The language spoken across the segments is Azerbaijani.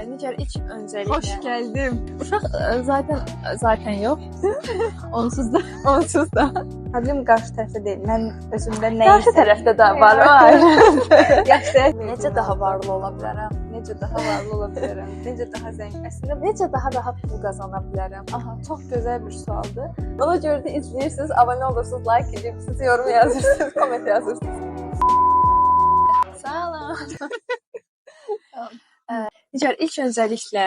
Nigar ilk öncelikle. Hoş geldim. Uşaq zaten yok. Onsuz da. Onsuz da. Problem qarşı tərəfdə deyil. Mən özümdə nə Qarşı tərəfdə də var. Yaxşı. Necə daha varlı ola bilərəm? Necə daha varlı ola bilərəm? Necə daha zəngin? Əslində Necə daha rahat pul qazana bilərəm? aha, çox gözəl bir sualdır. Ona görə də izləyirsiniz, abunə olursunuz, like edirsiniz, yorum yazırsınız, komment yazırsınız. Salam. Nigar ilk öncəliklə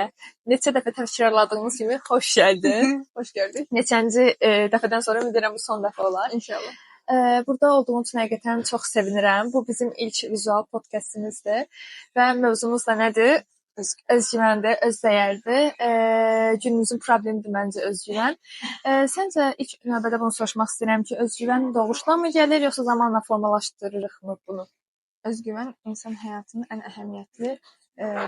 neçə dəfə təkrarladığımız kimi xoş gəldin. Xoş gördük. Neçənci dəfədən sonra ümid bu son dəfə olar. İnşallah. Burada olduğum üçün həqiqətən çox sevinirəm. Bu bizim ilk vizual podkastımızdır və mövzumuz da nədir? Özgüvəndir, özdəyərdir. Günümüzün problemidir məncə özgüvən. Səncə ilk növbədə bunu soruşmaq istəyirəm ki, özgüvən doğuşdan mı gəlir, yoxsa zamanla formalaşdırırıq bunu? Özgüvən insan həyatının ən əhəmiyyətli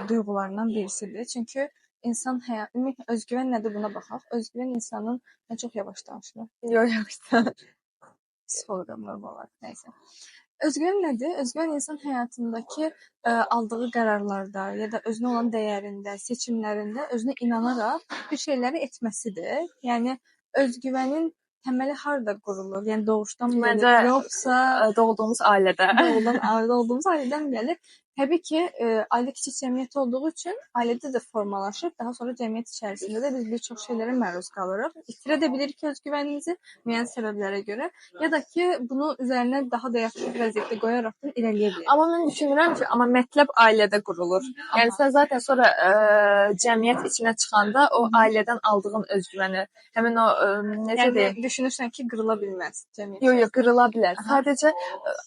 duyğularından birisidir. Çünki insan ümumiyyətlə özgüvən nədir buna baxaq. Özgüvən insanın çox yavaş danışılır. Yox. Psixoloqam normal olaraq nəysə. Özgüvən nədir? Özgüvən insan həyatındakı aldığı qərarlarda ya da özünə olan dəyərində, seçimlərində özünə inanaraq bir şeyləri etməsidir. Yəni özgüvənin təməli harda qurulur? Yəni doğuşdan mı gəlir, yoxsa doğulduğumuz ailədə? Doğulduğumuz ailədən gəlir. Təbii ki, ailə kiçik cəmiyyət olduğu üçün ailədə də formalaşır. Daha sonra cəmiyyət içərisində də biz bir çox şeylərə məruz qalırıq. İtirə də bilirik özgüvənimizi müəyyən səbəblərə görə, ya da ki, bunu üzərinə daha da yaxşı bir vəziyyətdə qoyaraq da irəliyə bilirik. Amma mən düşünürəm ki, mətləb ailədə qurulur. Yəni sən zaten sonra cəmiyyət içinə çıxanda o ailədən aldığın özgüvəni, həmin o necə deyim? Yəni düşünürsən ki, qırıla bilməz cəmiyyət. Yox, qırıla bilər. Sadəcə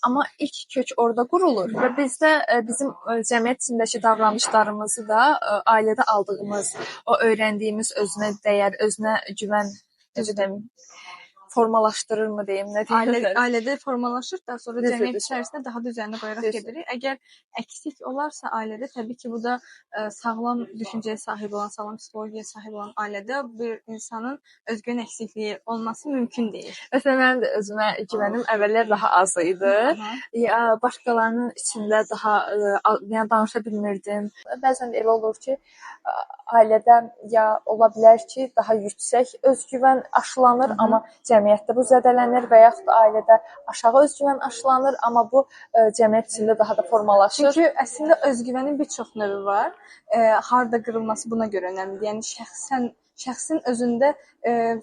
amma ilk kök orada qurulur və bizdə bizim cəmiyyət içindəki davranışlarımızı da ailədə aldığımız, o öyrəndiyimiz özünə dəyər, özünə güvən, necə deyim, formalaşdırırmı deyim, nə deyim? Ailədə formalaşır, daha sonra cəmiyyət içərisində daha da üzərinə qoyaraq gedirik. Əgər əksik olarsa ailədə, təbii ki, bu da sağlam düşüncəyə sahib olan, sağlam psixologiyaya sahib olan ailədə bir insanın özgüvən əksikliyi olması mümkün deyil. Məsələn, mənim də özümə güvənim əvvəllər daha az idi. Başqalarının içində daha yəni danışa bilmirdim. Bəzən elə olur ki, ailədə ya ola bilər ki, daha yüksək özgüvən aşılanır, amma cəmiyyətdə bu zədələnir və yaxud ailədə aşağı özgüvən aşılanır, amma bu cəmiyyət içində daha da formalaşır. Çünki əslində özgüvənin bir çox növü var. Harda qırılması buna görə önəmlidir. Yəni şəxsin özündə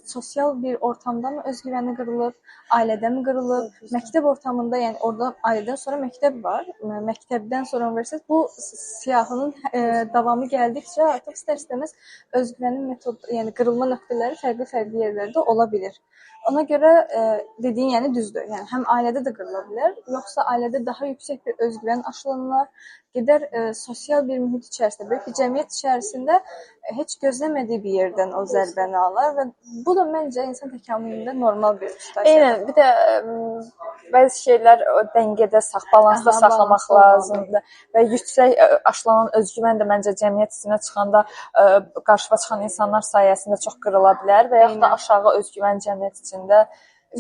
sosial bir ortamda mı özgüvəni qırılır, ailədə mi qırılır, məktəb ortamında, yəni orada ailədən sonra məktəb var. Məktəbdən sonra universitet. Bu siyahının davamı gəldikcə artıq istər-istəməz özgüvənin yəni qırılma nöqtələri fərqli yerlərdə ola bilir. Ona görə dediyin yəni düzdür. Yəni həm ailədə də qırıla bilər, yoxsa ailədə daha yüksək bir özgüvən aşılanır, gedər sosial bir mühit içərisində, böyük bir cəmiyyət içərisində heç gözləmədiyi bir yerdən o zərbəni alır və bu da məncə insan təkamülündə normal bir situasiyadır. Eynən, bir də bəzi şeylər dəngədə, balansda saxlamaq lazımdır və yüksək aşılanan özgüvən də məncə cəmiyyət içinə çıxanda qarşıma çıxan insanlar sayəsində çox qırıla bilər və yaxud da aşağı özgüvən cəmiyyət içində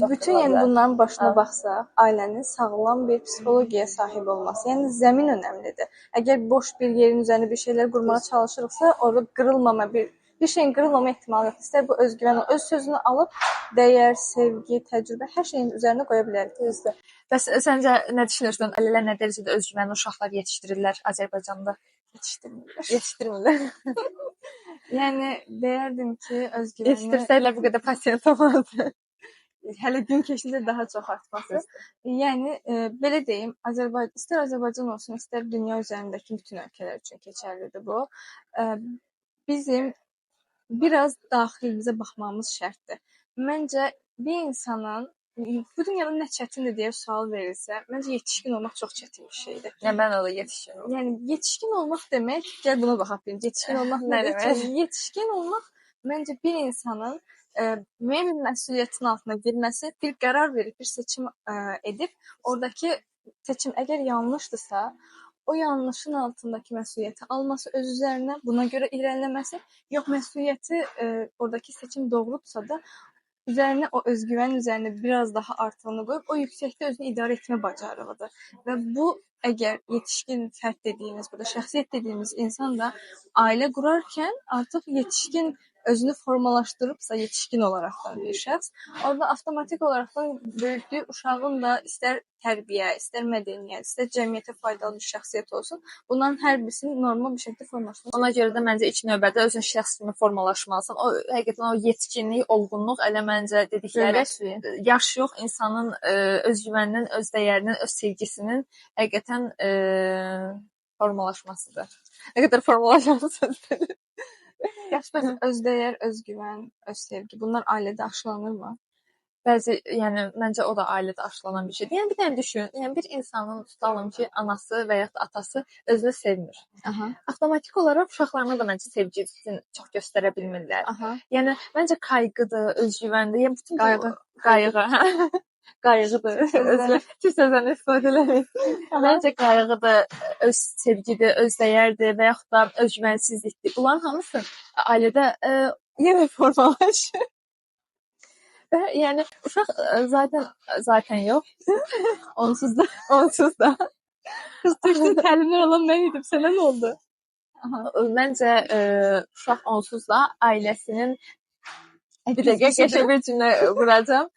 bütün yəni bunların başına baxsaq, ailənin sağlam bir psixologiyaya sahib olması, yəni zəmin önəmlidir. Əgər boş bir yerin üzərində bir şeylər qurmağa çalışırıqsa, orada qırılmama bir şeyin qırılmama ehtimalı yoxdur. İstər bu özgüvən, öz sözünü alıb dəyər, sevgi, təcrübə hər şeyin üzərinə qoya bilərik. Düzdür. Bəs səncə nə düşünürsən? Ailələr nə dərəcədə özgüvənli uşaqlar yetişdirirlər Azərbaycanda? Yetişdirmirlər. Yəni deyərdim ki, özgüvəni yetişdirsələr bu qədər pasiyent olmazdı. Hələ gün keçdikcə daha çox artması. Yəni belə deyim, istər Azərbaycan olsun, istər dünya üzərindəki bütün ölkələr üçün keçərlidir bu. Bizim biraz daxilimizə baxmağımız şərtdir. Məncə bir insanın bu dünyada nə çətindir deyə sual verilsə, məncə yetişkin olmaq çox çətin bir şeydir. Yəni mən o da yetişkin olmaq. Yəni yetişkin olmaq demək, gəl buna baxaq bir. Yetişkin olmaq nə demək? Yetişkin olmaq məncə bir insanın müəyyən bir məsuliyyətin altına girməsi, bir qərar verib, bir seçim edib, oradakı seçim əgər yanlışdırsa, o yanlışın altındakı məsuliyyəti alması öz üzərinə, buna görə irəliləməsi, yox məsuliyyəti oradakı seçim doğrudursa da üzərinə o özgüvən üzərinə biraz daha artığını qoyub o yüksəkdə özünü idarə etmə bacarığıdır. Və bu əgər yetişkin fərd dediyimiz, burada şəxsiyyət dediyimiz insan da ailə qurarkən artıq yetişkin özünü formalaşdırıbsa, yetişkin olaraqdan bir şəxs, orada avtomatik olaraqdan böyütdüyü uşağın da istər tərbiyə, istər mədəniyyət, istər cəmiyyətə faydalı bir şəxsiyyət olsun, bunların hər birisini normal bir şəkildə formalaşdırır. Ona görə də məncə ilk növbədə özün şəxs kimi formalaşmalısan. O həqiqətən o yetkinlik, olğunluq elə məncə dedikləri yaş yox, insanın özgüvəninin, öz dəyərinin, öz sevgisinin həqiqətən formalaşmasıdır. Nə qədər formalaşmasıdır. Bəs özdəyər, özgüvən, öz sevgi bunlar ailədə aşılanırmı? Bəzi, yəni məncə o da ailədə aşılanan bir şeydir. Yəni bir dənə düşün, yəni bir insanın tutalım ki, anası və ya atası özünü sevmir. Aha. Avtomatik olaraq uşaqlarına da məncə sevgisini çox göstərə bilmirlər. Aha. Yəni məncə qayğıdır, özgüvəndir, yəni bütün qayğı. Qayğıdır. Türk sözlərini istifadə eləmək. Məncə qayğıdır, öz sevgidir, öz dəyərdir və yaxud da özgüvənsizlikdir. Bunların hamısı ailədə yenə formalaşır. Və yəni uşaq zaten yox. Onsuz da. Qız Türkçə təlimlər alan mən idim. Sənə nə oldu? Məncə uşaq onsuz da ailəsinin bir dəqiqə qəşəng bir cümlə quracağam.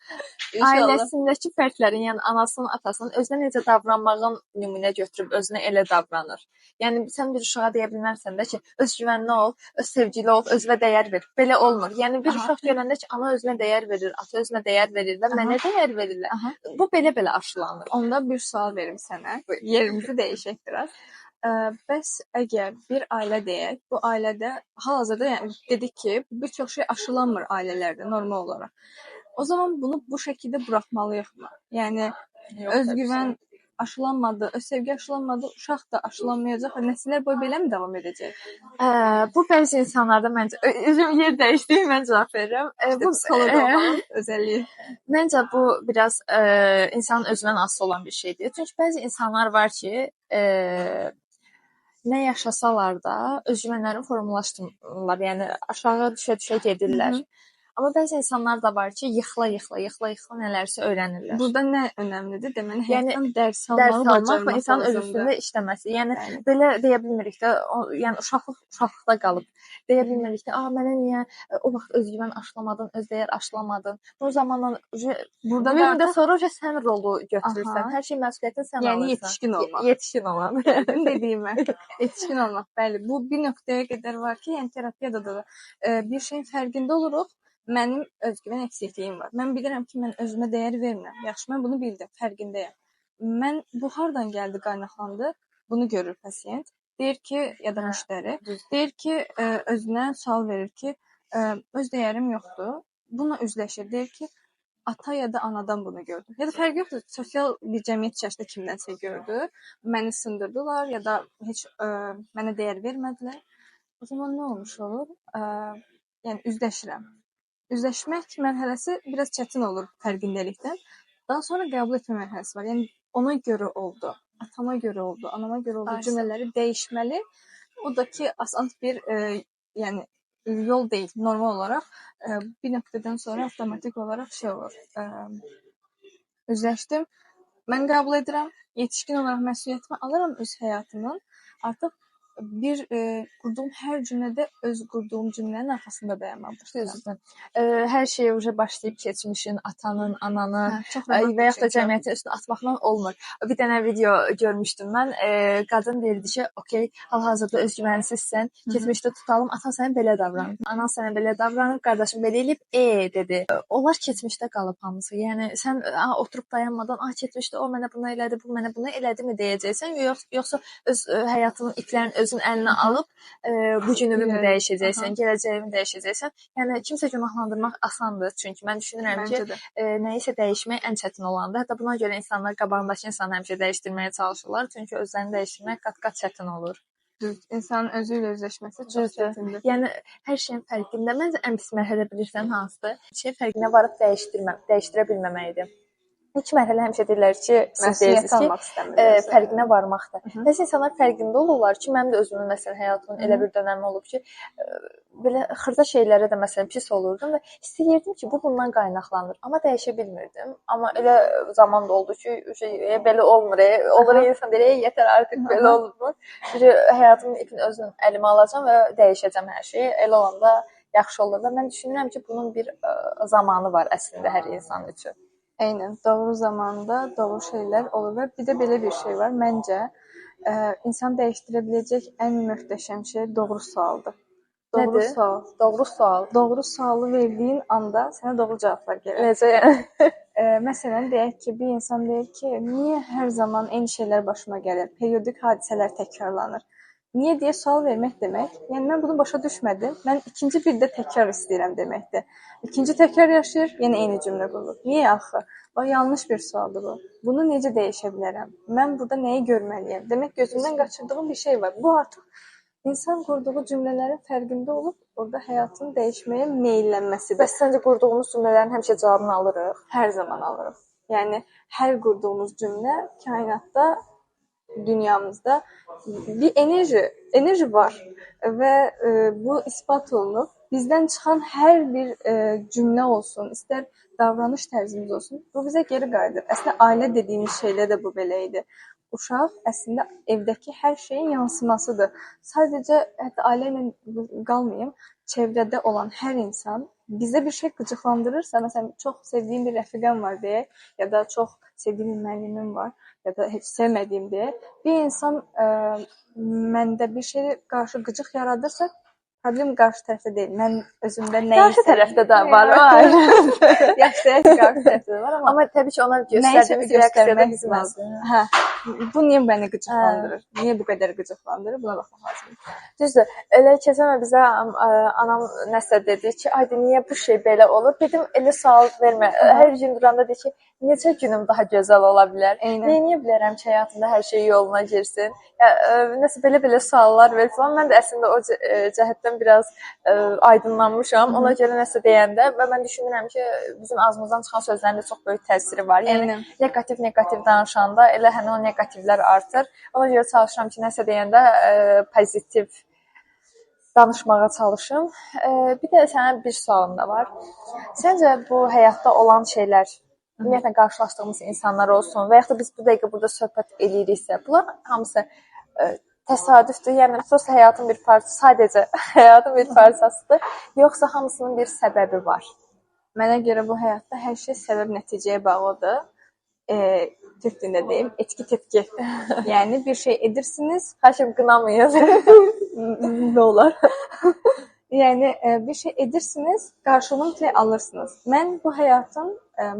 Ailəsindəki fərdlərin, yəni anasının, atasının özünə necə davranmağın nümunə götürüb özünə elə davranır. Yəni sən bir uşağa deyə bilmərsən də ki, özgüvənli ol, öz sevgili ol, özünə dəyər ver. Belə olmur. Yəni bir uşaq görəndə ki, ana özünə dəyər verir, ata özünə dəyər verir və mənə dəyər verirlər. Bu belə aşılanır. Onda bir sual verim sənə. Yerimizi dəyişək biraz. Bəs əgər bir ailə deyək, bu ailədə hal-hazırda yəni dedik ki, bir çox şey aşılanmır ailələrdə normal olaraq. O zaman bunu bu şəkildə buraxmalıyıqmı? Yəni özgüvən aşılanmadı, öz sevgi aşılanmadı, uşaq da aşılanmayacaq və nəsillər boyu belə mi davam edəcək? Bu bəzi insanlarda məncə yer dəyişdiyi mən cavab verirəm. Bu psixoloq olmanın özəlliyi. Məncə bu biraz insanın özündən asılı olan bir şeydir. Çünki bəzi insanlar var ki, nə yaşasalar da özgüvənlərini formalaşdırırlar. Yəni aşağı düşə-düşə gedirlər. Amma bəzi insanlar da var ki, yıxıla nələrsə öyrənirlər. Burada nə önəmlidir? Deməli, həyatdan dərs almaq və insanın öz üstündə işləməsi. Yəni belə deyə bilmirik də, yəni uşaqlıqda qalıb. Deyə bilmirik də, mənə niyə o vaxt özgüvən aşılamadın, öz dəyər aşılamadın. Bu zamanla burada da sonra sən rolu götürürsən. Hər şey məsuliyyətini sən alırsan. Yəni yetişkin olmaq. Yetişkin olmaq. Dediyimə. Yetişkin olmaq. Bəli, bu bir nöqtəyə qədər var ki, yəni terapiyada da bir şeyin fərqində oluruq. Mənim özgüvən əksikliyim var. Mən bilirəm ki, mən özümə dəyər vermirəm. Yaxşı, mən bunu bildim, fərqindəyəm. Mən bu hardan gəldi, qaynaqlandı? Bunu görür pasiyent. Deyir ki, ya da müştəri, deyir ki, özünə sual verir ki, öz dəyərim yoxdur. Bununla üzləşir. Deyir ki, ata ya da anadan bunu gördüm. Ya da fərqi yoxdur. Sosial bir cəmiyyət içərisində kimdənsə gördü. Məni sındırdılar ya da heç mənə dəyər vermədilər. O zaman nə olmuş olur? Yəni üzləşirəm. Üzləşmək mərhələsi biraz çətin olur fərqindəlikdən. Daha sonra qəbul etmə mərhələsi var. Yəni ona görə oldu, atama görə oldu, anama görə oldu cümlələri dəyişməli. O da ki, asan bir yəni yol deyil. Normal olaraq bir nöqtədən sonra avtomatik olaraq şey olur. Üzləşdim. Mən qəbul edirəm. Yetişkin olaraq məsuliyyətimi alıram öz həyatımın. Artıq bir qurduğum hər cümlədə öz qurduğum cümlənin arxasında dayanmalıyam. Hər şey başlayıb keçmişin, atanın, ananın və yaxud da cəmiyyətin üstünə atmaqla olmur. Bir dənə video görmüşdüm mən. Qadın deyirdi ki, okey, hal-hazırda özgüvənsizsən, keçmişdə tutalım, atan sənə belə davranır, anan sənə belə davranır, qardaşın belə eləyib, dedi. Onlar keçmişdə qalıb hamısı. Yəni sən oturub dayanmadan, keçmişdə o mənə bunu elədi, bu mənə bunu elədi mi deyəcəksən, yoxsa öz həyatının iplərin özün əlinə alıb bu gününü mü dəyişəcəksən, gələcəyini dəyişəcəksən. Yəni kimsə günahlandırmaq asandır, çünki mən düşünürəm ki, nəyisə dəyişmək ən çətin olandır. Hətta buna görə insanlar qabağındakı insanı həmişə dəyişdirməyə çalışırlar, çünki özlərini dəyişdirmək qat-qat çətin olur. Düz. İnsanın özü ilə üzləşməsi çox çətindir. Yəni hər şeyin fərqində. Məncə ən pis mərhələ bilirsən hansıdır? Şey fərqinə varıb dəyişdirə bilməməkdir. İlk mərhələ həmişə deyirlər ki, siz deyirsiniz ki, fərqinə varmaqdır. Bəzi insanlar fərqində olurlar ki, mənim də özümün məsələn həyatımın elə bir dönəmi olub ki, belə xırda şeylərə də məsələn pis olurdum və istəyirdim ki, bu bundan qaynaqlanır, amma dəyişə bilmirdim. Amma elə zaman da oldu ki, belə olmur. Olur insan deyir, yetər artıq belə olmur. Həyatımın ipini özüm əlimə alacağam və dəyişəcəm hər şeyi. Elə olanda yaxşı olur və mən düşünürəm ki, bunun bir zamanı var əslində hər insan üçün. Eynən, doğru zamanda doğru şeylər olur və bir də belə bir şey var. Məncə insan dəyişdirə biləcək ən möhtəşəm şey doğru sualdır. Doğru Nədir? sual. Doğru sual. Doğru sualı verdiyin anda sənə doğru cavablar gəlir. Necə yəni? Məsələn, deyək ki, bir insan deyir ki, niyə hər zaman eyni şeylər başıma gəlir? Periodik hadisələr təkrarlanır. Niyə deyə sual vermək demək? Yəni mən bunu başa düşmədim. Mən ikinci bir də təkrar istəyirəm deməkdir. İkinci təkrar yaşayır, yenə eyni cümlə qurulur. Niyə axı? Bax, yanlış bir sualdır bu. Bunu necə dəyişə bilərəm? Mən burada nəyi görməliyəm? Demək gözümdən qaçırdığım bir şey var. Bu artıq İnsan qurduğu cümlələrin fərqində olub, orada həyatın dəyişməyə meyllənməsidir. Bəs səncə qurduğumuz cümlələrin həmişə cavabını alırıq? Hər zaman alırıq. Yəni, hər qurduğumuz cümlə kainatda, dünyamızda bir enerji var və bu isbat olunub. Bizdən çıxan hər bir cümlə olsun, istər davranış tərzimiz olsun, bu bizə geri qayıdır. Əslində, ailə dediyimiz şeylə də bu belə idi. Uşaq əslində evdəki hər şeyin yansımasıdır. Sadəcə hətta ailə ilə qalmayım, çevrədə olan hər insan bizə bir şey qıcıqlandırırsa, məsələn, çox sevdiyim bir rəfiqəm var deyək, ya da çox sevdiyim bir müəllimim var, ya da heç sevmədiyim deyək, bir insan məndə bir şey qarşı qıcıq yaradırsa, problem qarşı tərəfdə deyil. Mən özümdə nə qarşı tərəfdə də var. Yaxşı, qarşı tərəfdə də var, amma təbii ki, ona göstərdiyimiz reaksiyada bizim lazım. Hə. Bu niyə məni qıcıqlandırır? Niyə bu qədər qıcıqlandırır? Buna baxmaq lazımdır. Düzdür. Elə keçən bizə anam nəsə dedi ki, ayda niyə bu şey belə olur? Dedim, elə sual vermə. Hər gün duranda deyir ki, necə günüm daha gözəl ola bilər? Neyə bilərəm ki, həyatımda hər şey yoluna girsin? Nəsə belə suallar verirsən. Mən də əslində o cəhətdən biraz aydınlanmışam. Ona görə nəsə deyəndə və mən düşünürəm ki, bizim ağzımızdan çıxan sözlərin də çox böyük təsiri var. Yəni negativ danışanda elə həmin o negativlər artır. Ona görə çalışıram ki, nəsə deyəndə pozitiv danışmağa çalışım. Bir də sənə bir sualım da var. Səncə bu həyatda olan şeylər, ümumiyyətlə qarşılaşdığımız insanlar olsun və yaxud da biz bu dəqiqə burada söhbət eləyiriksə, bunlar hamısı təsadüfdür, yəni prosta həyatın bir parçası, sadəcə həyatın bir parçasıdır, yoxsa hamısının bir səbəbi var? Mənə görə bu həyatda hər şey səbəb-nəticəyə bağlıdır. Türk dilində deyim, etki-tepki. Yəni bir şey edirsiniz, Haşim qınamayın. nə olar? Yəni bir şey edirsiniz, qarşılığını alırsınız. Mən bu həyatın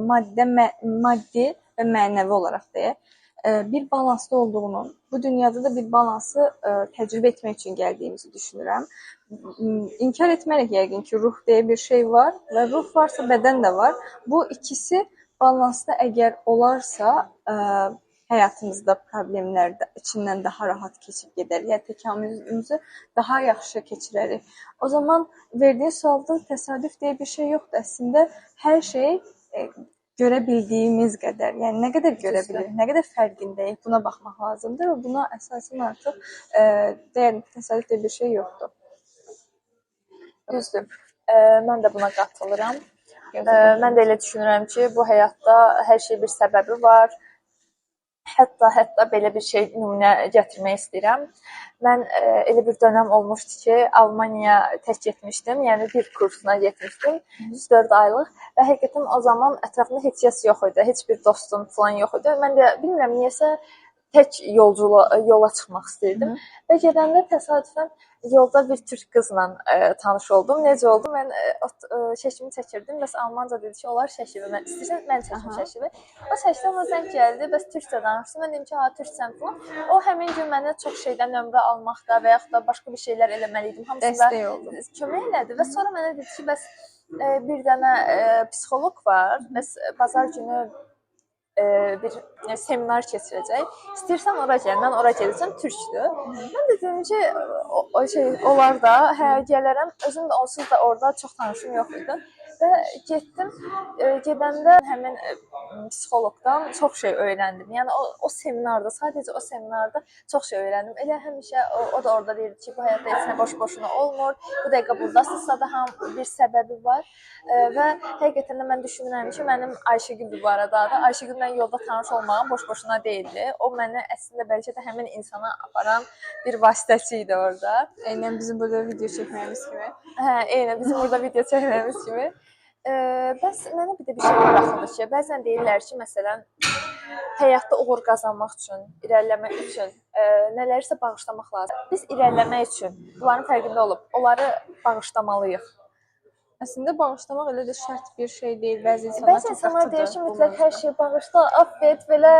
maddi və mənəvi olaraq deyək, bir balansda olduğunu, bu dünyada da bir balansı təcrübə etmək üçün gəldiyimizi düşünürəm. İnkar etmərək yəqin ki, ruh deyə bir şey var və ruh varsa bədən də var. Bu ikisi balansda əgər olarsa, həyatımızda problemlər də içindən daha rahat keçib gedər. Yəni təkamülümüzü daha yaxşı keçirərik. O zaman verdiyin sualda təsadüf deyə bir şey yoxdur. Əslində hər şey görə bildiyimiz qədər, yəni nə qədər görə bilirik, nə qədər fərqindəyik, buna baxmaq lazımdır və buna əsasən artıq təsadüf deyə bir şey yoxdur. Düzdür. Mən də buna qatılıram. Mən də elə düşünürəm ki, bu həyatda hər şey bir səbəbi var. Hətta belə bir şey nümunə gətirmək istəyirəm. Mən elə bir dönəm olmuşdu ki, Almaniyaya tək getmişdim, yəni bir kursuna getmişdim, 4 aylıq və həqiqətən o zaman ətrafımda heç kəs yox idi, heç bir dostum falan yox idi. Mən də bilmirəm niyəsə tək yola çıxmaq istəyirdim və gedəndə təsadüfən yolda bir türk qızla tanış oldum. Necə oldu? Mən şəklimi çəkirdim. Bəs almanca dedi ki, onlar şəkili mən istəyirsən, mən çəkim şəkili. O şəkildə ona zəng gəldi. Bəs türkcə danışdı. Mən dedim ki, ha, türkcəm falan. O həmin gün mənə çox şeydən nömrə almaqda və yaxud da başqa bir şeylər eləməli idim. Hamısında kömək elədi və sonra mənə dedi ki, bəs bir dənə psixoloq var. Bəs bazar günü bir seminar keçirəcək. İstəyirsən ora gəl, mən ora gedəcəm, türkdür. Mən də dedim ki, olar da, hə, gələrəm. Özüm də onsuz da orada çox tanışım yox idi. Və getdim, gedəndə həmin psixoloqdan çox şey öyrəndim. Yəni o seminarda, sadəcə o seminarda çox şey öyrəndim. Elə həmişə o da orada deyirdi ki, bu həyatda heç nə boş-boşuna olmur. Bu dəqiqə burdasınızsa da bir səbəbi var. Və həqiqətən də mən düşünürəm ki, mənim Ayşəgül bu arada da Ayşəgüllə yolda tanış olmağım boş-boşuna deyildi. O məni əslində bəlkə də həmin insana aparan bir vasitəçi idi orada. Eynən bizim burada video çəkməyimiz kimi. Hə, eynən bizim burada video çəkməyimiz kimi. Bəs mənə bir də bir şey maraqlıdır ki, bəzən deyirlər ki, məsələn, həyatda uğur qazanmaq üçün, irəliləmək üçün nələrsə bağışlamaq lazımdır. Biz irəliləmək üçün bunların fərqində olub, onları bağışlamalıyıq. Əslində bağışlamaq elə də şərt bir şey deyil. Bəzi insanlar Bəzi insanlar deyir ki, mütləq hər şeyi bağışla, affet, belə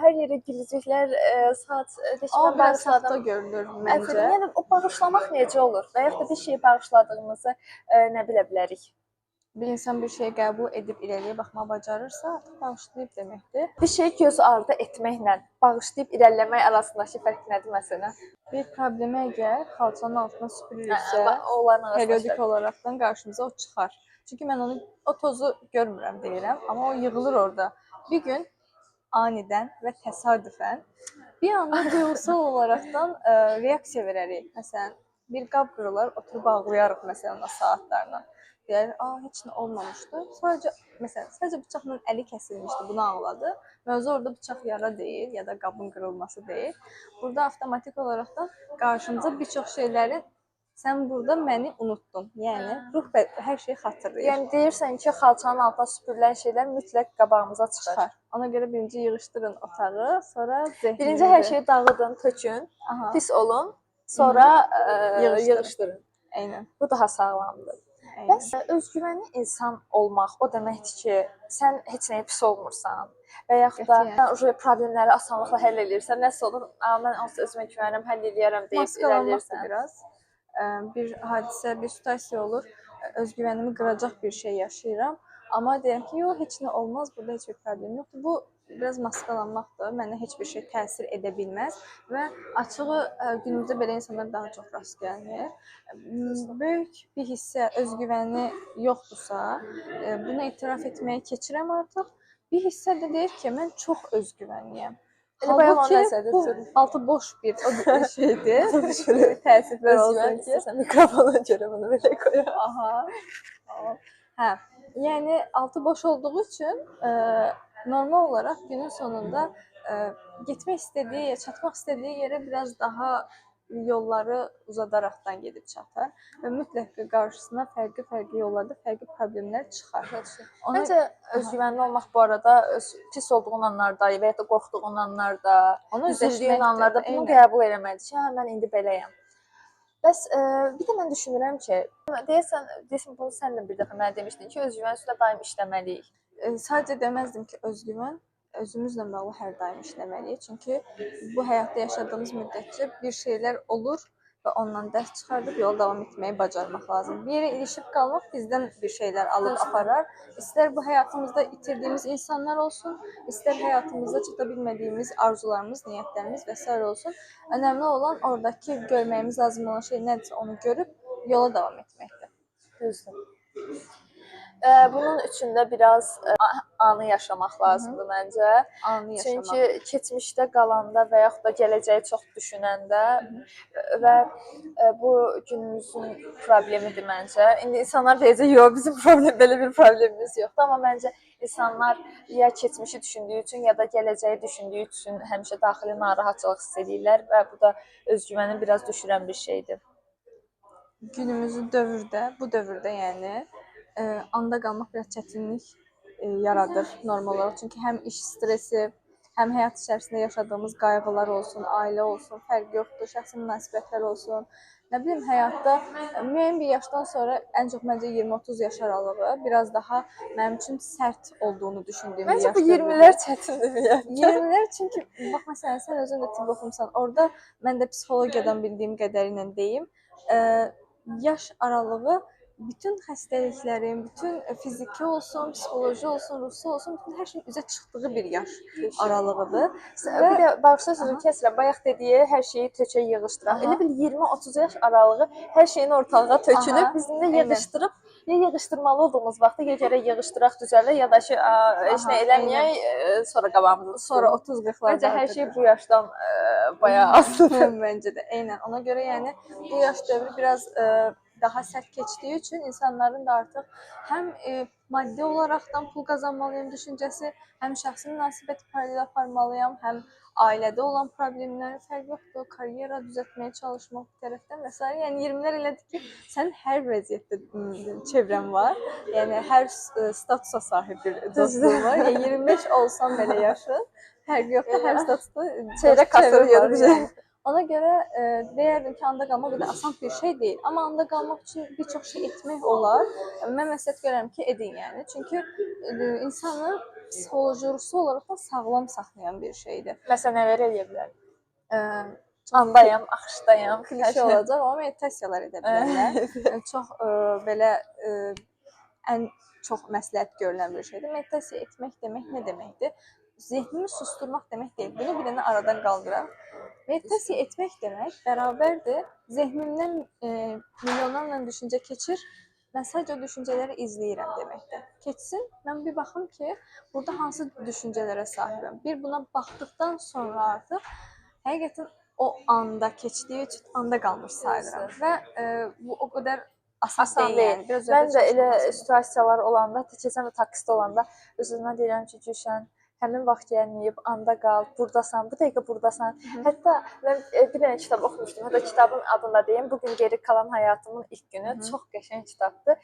hər yerə gülücüklər, saat, amma biraz saxta görünür məncə. Yəni o bağışlamaq necə olur? Və yaxud da bir şeyi bağışladığımızı nə bilə bilərik? Bir insan bir şeyi qəbul edib irəliyə baxmağı bacarırsa, artıq bağışlayıb deməkdir. Bir şeyi göz ardı etməklə bağışlayıb irəliləmək arasındakı fərq nədir məsələn? Bir problemi əgər xalçanın altına süpürürüksə, onların periodik olaraqdan qarşımıza o çıxar. Çünki mən o tozu görmürəm deyirəm, amma o yığılır orada. Bir gün anidən və təsadüfən bir anda duyğusal olaraqdan reaksiya verərik. Məsələn, bir qab qırılar, oturub ağlayarıq məsələn o saatlarla. Deyir, heç nə olmamışdı. Sadəcə bıçaqla əli kəsilmişdi, bunu ağladı. Mövzu orada bıçaq yara deyil, ya da qabın qırılması deyil. Burada avtomatik olaraqdan qarşımıza bir çox şeylərin sən burada məni unutdun. Yəni ruh hər şeyi xatırlayır. Yəni deyirsən ki, xalçanın altına süpürülən şeylər mütləq qabağımıza çıxar. Ona görə birinci yığışdırın otağı, sonra zehninizi. Birinci hər şeyi dağıdın, tökün, pis olun, sonra yığışdırın. Eynən. Bu daha sağlamdır. Bəs özgüvənli insan olmaq o deməkdir ki, sən heç nəyə pis olmursan və yaxud da problemləri asanlıqla həll edirsən. Nəsə olur, mən onsuz özümə güvənirəm, həll edərəm deyib irəliləyirsən. Biraz bir hadisə, bir situasiya olur, özgüvənimi qıracaq bir şey yaşayıram. Amma deyirəm ki, yox, heç nə olmaz, burada heç bir problem yoxdur. Bu biraz maskalanmaqdır, mənə heç bir şey təsir edə bilməz və açığı günümüzdə belə insanlar daha çox rast gəlinir. Böyük bir hissə özgüvəni yoxdursa, bunu etiraf etməyə keçirəm artıq. Bir hissə də deyir ki, mən çox özgüvənliyəm. Halbuki bu altı boş bir şeydir. Təəssüflər olsun ki. Sən mikrofona görə bunu belə qoyaq. Aha. Hə, yəni altı boş olduğu üçün normal olaraq günün sonunda getmək istədiyi, çatmaq istədiyi yerə biraz daha yolları uzadaraqdan gedib çatar və mütləq qarşısına fərqli yollarda fərqli problemlər çıxar. Məncə özgüvənli olmaq bu arada pis olduğun anlarda və ya da qorxduğun anlarda, üzüldüyün anlarda bunu qəbul etməlidir ki, mən indi beləyəm. Bəs bir də mən düşünürəm ki, deyəsən bunu sən də bir dəfə mənə demişdin ki, özgüvən üstə daim işləməliyik. Sadəcə deməzdim ki, özgüvən özümüzlə bağlı hər daim işləməliyik. Çünki bu həyatda yaşadığımız müddətcə bir şeylər olur və ondan dərs çıxardıb yola davam etməyi bacarmaq lazımdır. Bir yerə ilişib qalmaq bizdən bir şeylər alıb aparar. İstər bu həyatımızda itirdiyimiz insanlar olsun, istər həyatımızda çata bilmədiyimiz arzularımız, niyyətlərimiz və s. olsun. Önəmli olan oradakı görməyimiz lazım olan şey nədirsə onu görüb yola davam etməkdir. Düzdür. Bunun üçün də biraz anı yaşamaq lazımdır məncə. Anı yaşamaq. Çünki keçmişdə qalanda və yaxud da gələcəyi çox düşünəndə və bu günümüzün problemidir məncə. İndi insanlar deyəcək, yox, bizim belə bir problemimiz yoxdur. Amma məncə insanlar ya keçmişi düşündüyü üçün, ya da gələcəyi düşündüyü üçün həmişə daxili narahatçılıq hiss edirlər və bu da özgüvəni biraz düşürən bir şeydir. Günümüzün bu dövrdə yəni anda qalmaq biraz çətinlik yaradır normal olaraq. Çünki həm iş stresi, həm həyat içərisində yaşadığımız qayğılar olsun, ailə olsun, fərq yoxdur, şəxsi münasibətlər olsun. Nə bilim, həyatda müəyyən bir yaşdan sonra ən çox məncə 20-30 yaş aralığı biraz daha mənim üçün sərt olduğunu düşündüyüm bir yaşdır. Məncə bu 20-lər çətindir ümumiyyətlə. 20-lər çünki bax məsələn sən özün də tibb oxumusan. Orada mən də psixologiyadan bildiyim qədərilə deyim, yaş aralığı bütün xəstəliklərin, bütün fiziki olsun, psixoloji olsun, ruhsal olsun, bütün hər şeyin üzə çıxdığı bir yaş aralığıdır. Bir də bağışla sözü kəsirəm, bayaq dediyi hər şeyi tökə yığışdıraq. Elə bil 20-30 yaş aralığı hər şeyin ortalığa tökülüb, bizim də yığışdırıb Ya yığışdırmalı olduğumuz vaxtı ya gərək yığışdıraq düzələr, ya da ki, heç nə eləməyək, sonra qabağımıza Sonra tutulur. 30-40'larda Məncə hər şey bu yaşdan bayağı asılıdır. Bence de aynen. Ona göre yani bu yaş dövrü biraz daha sert geçtiği için insanların da artık hem maddi olaraktan pul kazanmalıyım düşüncesi, hem şahsi münasebet paralel aparmalıyım, hem ailede olan problemler fərq yoxdur, karyera düzeltmeye çalışmak bir tərəfdən vesaire. Yani 20'ler elədi ki, sen her vəziyyətdə çevrən var. Yani her statusa sahip bir dostluğun var. Yani 25 olsan belə yaşın, fərq yoxdur, hər statusda Çeyrək kasır var yedim. yani. Ona göre deyərdim ki, anda qalmaq bir də asan bir şey değil. Ama anda qalmaq için birçok şey etmək olar. Mən məsləhət görürəm ki, edin yani. Çünkü insanı psixolojisi olarak da sağlam saxlayan bir şeydir. Məsələn, nələr eləyə bilərəm? Çox Andayam, axışdayam. klişe olacaq, amma meditasiyalar edə bilərlər. Çox belə ən çox məsləhət görülən bir şeydir. Meditasiya etmək demək nə deməkdir? Zehnini susturmaq demək deyil. Bunu bir dənə aradan qaldıraq. Meditasiya etmək demək bərabərdir. Zehnimdən milyonlarla düşüncə keçir. Mən sadəcə o düşüncələri izləyirəm deməkdir. Keçsin, mən bir baxım ki, burada hansı düşüncələrə sahibəm. Bir buna baxdıqdan sonra artıq həqiqətən o anda keçdiyi üçün anda qalmış sayılır. Və bu o qədər asan deyil. Yəni. Biraz Mən də elə çalışmaq situasiyalar olanda, keçən də taksidə olanda öz-özümə deyirəm ki, Gülşən, həmin vaxt gəlməyib, anda qal, burdasan, bu dəqiqə burdasan. Hətta mən bir dənə kitab oxumuşdum. Hətta kitabın adını da deyim. Bugün geri kalan həyatımın ilk günü. Çox qəşəng kitabdır.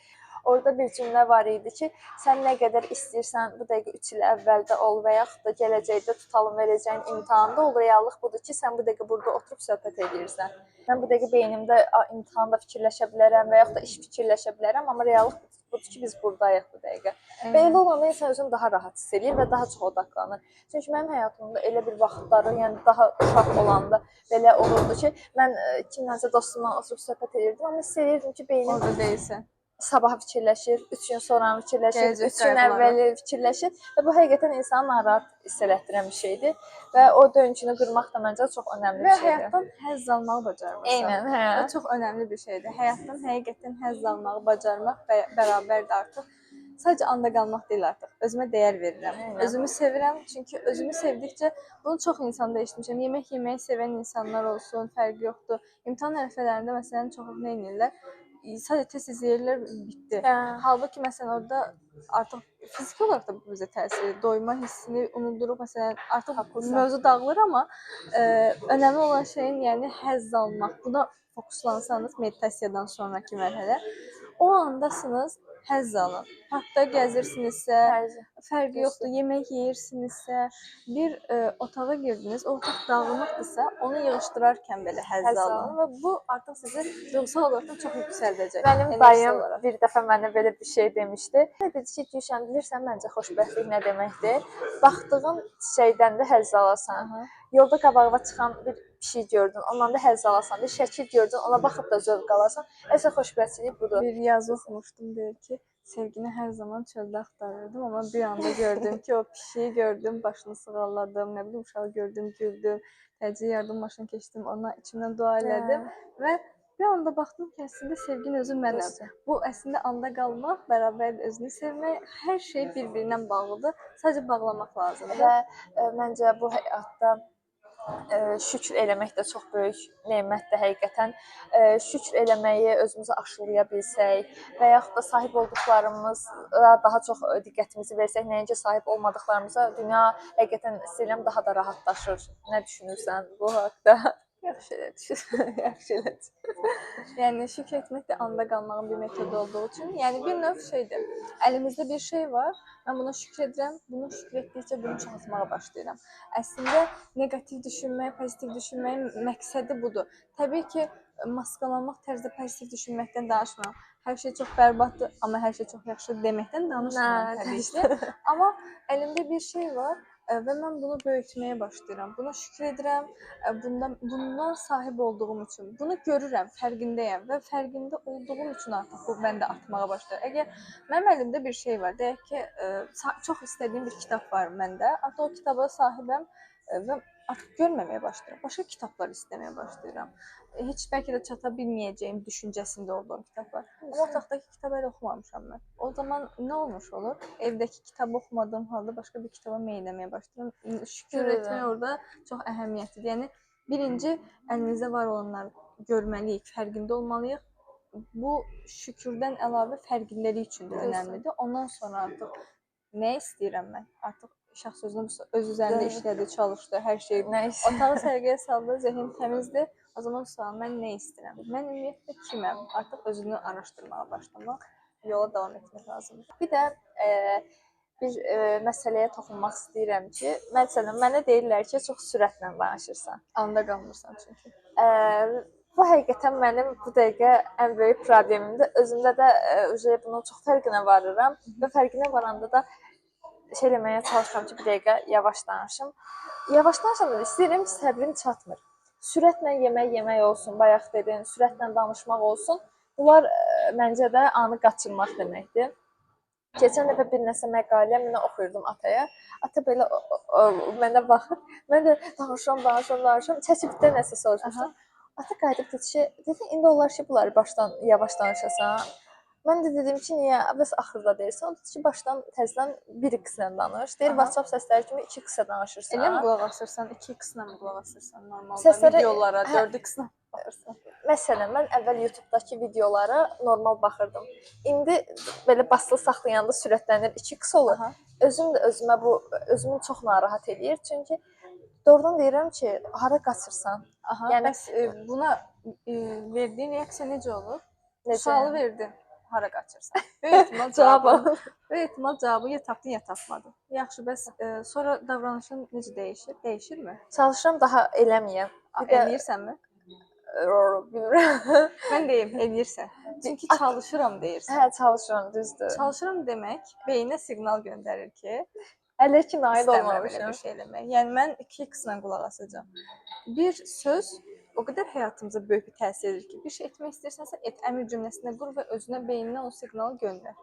Orada bir cümlə var idi ki, sən nə qədər istəyirsən bu dəqiqə 3 il əvvəldə ol və yaxud da gələcəkdə tutalım verəcəyin imtahanda ol. Reallıq budur ki, sən bu dəqiqə burada oturub söhbət edirsən. Mən bu dəqiqə beynimdə imtahanda fikirləşə bilərəm və yaxud da iş fikirləşə bilərəm, amma reallıq budur ki, biz buradayıq bu dəqiqə. Və elə olanda insan özünü daha rahat hiss edir və daha çox odaqlanır. Çünki mənim həyatımda elə bir vaxtları, yəni daha uşaq olanda belə olurdu ki, mən kimlənsə dostumla oturub söhbət edirdim, amma hiss edirdim ki, beynim orada deyilsən. Sabah fikirləşir, 3 gün sonra fikirləşir, Gələcək 3 gün əvvəli fikirləşir və bu həqiqətən insanı narahat hiss elətdirən bir şeydir və o döngünü qırmaq da məncə çox önəmli bir şeydir. Və həyatdan həzz almağı bacarmısan. Eynən, hə. Bu çox önəmli bir şeydir. Həyatdan həqiqətən həzz almağı bacarmaq və bərabərdir artıq. Sadəcə anda qalmaq deyil artıq. Özümə dəyər verirəm. Özümü sevirəm. Çünki özümü sevdikcə bunu çox insanda eşitmişəm. Yemək yeməyi sevən insanlar olsun, fərqi yoxdur. İmtahan ərəfələrində məsələn çoxu nə edirlər? Sadəcə test izləyirlər, bitdi. Halbuki məsələn orada artıq fiziki olaraq da bu bizə təsir edir. Doyma hissini unuduruq. Məsələn artıq mövzu dağılır, amma önəmli olan şeyin yəni həzz almaq. Buna fokuslansanız meditasiyadan sonraki mərhələ o andasınız, həzz alın. Parkda gəzirsinizsə, fərqi yoxdur, yemək yeyirsinizsə, bir otağa girdiniz, o otaq dağınıqdırsa, onu yığışdırarkən belə həzz alın və bu artıq sizi ruhsal olaraq da çox yüksəldəcək. Mənim dayım bir dəfə mənə belə bir şey demişdi. Dedi ki, Gülşən, bilirsən məncə xoşbəxtlik nə deməkdir? Baxdığın şeydən də həzz alasan. Yolda qabağına çıxan bir pişik gördün, ondan da həzz alasan. Bir şəkil gördün, ona baxıb da zövq alasan. Əsl xoşbəxtlik budur. Bir yazı oxumuşdum, deyir ki, sevgini hər zaman çöldə axtarırdım, amma bir anda gördüm ki, o pişiyi gördüm, başını sığalladım, nə bilim uşağı gördüm, güldüm, təcili yardım maşını keçdim, ona içimdən dua elədim və bir anda baxdım ki, əslində sevginin özü mənəm. Bu əslində anda qalmaq, bərabər özünü sevmək, hər şey bir-birindən bağlıdır. Sadəcə bağlamaq lazımdır. Və məncə bu həyatda şükür eləmək də çox böyük nemətdir həqiqətən. Şükür eləməyi özümüzə aşılaya bilsək və yaxud da sahib olduqlarımıza daha çox diqqətimizi versək, nəinki sahib olmadıqlarımıza dünya həqiqətən istəyirəm daha da rahatlaşır. Nə düşünürsən bu haqda? Yaxşı elə düşün. Yaxşı elə düşün. Yəni şükür etmək də anda qalmağın bir metodu olduğu üçün, yəni bir növ şeydir. Əlimizdə bir şey var, mən buna şükür edirəm, bunu şükür etdikcə bunu çoxaltmağa başlayıram. Əslində neqativ düşünmək, pozitiv düşünməyin məqsədi budur. Təbii ki, maskalanmaq tərzdə pozitiv düşünməkdən danışmıram. Hər şey çox bərbaddır, amma hər şey çox yaxşı deməkdən danışmıram təbii ki. Amma əlimdə bir şey var və mən bunu böyütməyə başlayıram. Buna şükür edirəm, bundan sahib olduğum üçün. Bunu görürəm, fərqindəyəm və fərqində olduğum üçün artıq bu məndə artmağa başlayır. Əgər mənim əlimdə bir şey var, deyək ki, çox istədiyim bir kitab var məndə. Artıq o kitaba sahibəm və artıq görməməyə başlayıram. Başqa kitablar istəməyə başlayıram. Heç bəlkə də çata bilməyəcəyim düşüncəsində olduğum kitablar. Amma otaqdakı kitabı elə oxumamışam mən. O zaman nə olmuş olur? Evdəki kitabı oxumadığım halda başqa bir kitaba meyləməyə başlayıram. Şükür etmək orada çox əhəmiyyətlidir. Yəni birinci əlimizdə var olanları görməliyik, fərqində olmalıyıq. Bu şükürdən əlavə fərqindəlik üçün də önəmlidir. Ondan sonra artıq nə istəyirəm mən? Artıq şəxs öz üzərində işlədi, çalışdı, hər şey. Otağı səliqəyə saldı, zehn təmizdir. O zaman sual, mən nə istəyirəm? Mən ümumiyyətlə kiməm? Artıq özünü araşdırmağa başlamaq, yola davam etmək lazımdır. Bir də bir məsələyə toxunmaq istəyirəm ki, məsələn, mənə deyirlər ki, çox sürətlə danışırsan. Anda qalmırsan çünki. Bu həqiqətən mənim bu dəqiqə ən böyük problemimdir. Özümdə də bunun çox fərqinə varıram və fərqinə varanda da şey eləməyə çalışıram ki, bir dəqiqə yavaş danışım. Yavaş danışanda da istəyirəm ki, səbrim çatmır. Sürətlə yemək olsun, bayaq dedin, sürətlə danışmaq olsun. Bunlar məncə də anı qaçırmaq deməkdir. Keçən dəfə bir nəsə məqalə mən oxuyurdum ataya. Ata belə mənə baxır. Mən də danışıram. Çəkibdə nəsə soruşmuşdum. Ata qayıdıb dedi, indi onlar ki, bunları başdan yavaş danışasan. Mən də dedim ki, niyə? Bəs axırda deyirsən. O dedi ki, başdan təzədən 1x-lə danış. Deyir, WhatsApp səsləri kimi 2x-ə danışırsan. Elə mi qulaq asırsan? 2x-lə mi qulaq asırsan normalda? Videolara 4x-lə baxırsan. Məsələn, mən əvvəl YouTube-dakı videolara normal baxırdım. İndi belə basılı saxlayanda sürətlənir 2x olur. Özüm də özümü çox narahat edir. Çünki doğrudan deyirəm ki, hara qaçırsan? Yəni bəs buna verdiyin reaksiya necə olur? Sualı verdin. Hara qaçırsan? Böyük ehtimal cavabı ya tapdın, ya tapmadın. Yaxşı, bəs sonra davranışın necə dəyişir? Dəyişirmi? Çalışıram daha eləməyəm. Eləyirsənmi? Bilmirəm. Mən deyim, eləyirsən. Çünki çalışıram deyirsən. Hə, çalışıram, düzdür. Çalışıram demək beyninə siqnal göndərir ki, hələ ki nail olmamışam. Bir şey eləmək. Yəni mən 2x-lə qulaq asacağam. Bir söz o qədər həyatımıza böyük bir təsir edir ki, bir şey etmək istəyirsənsə et, əmr cümləsində qur və özünə, beyninə o siqnalı göndər.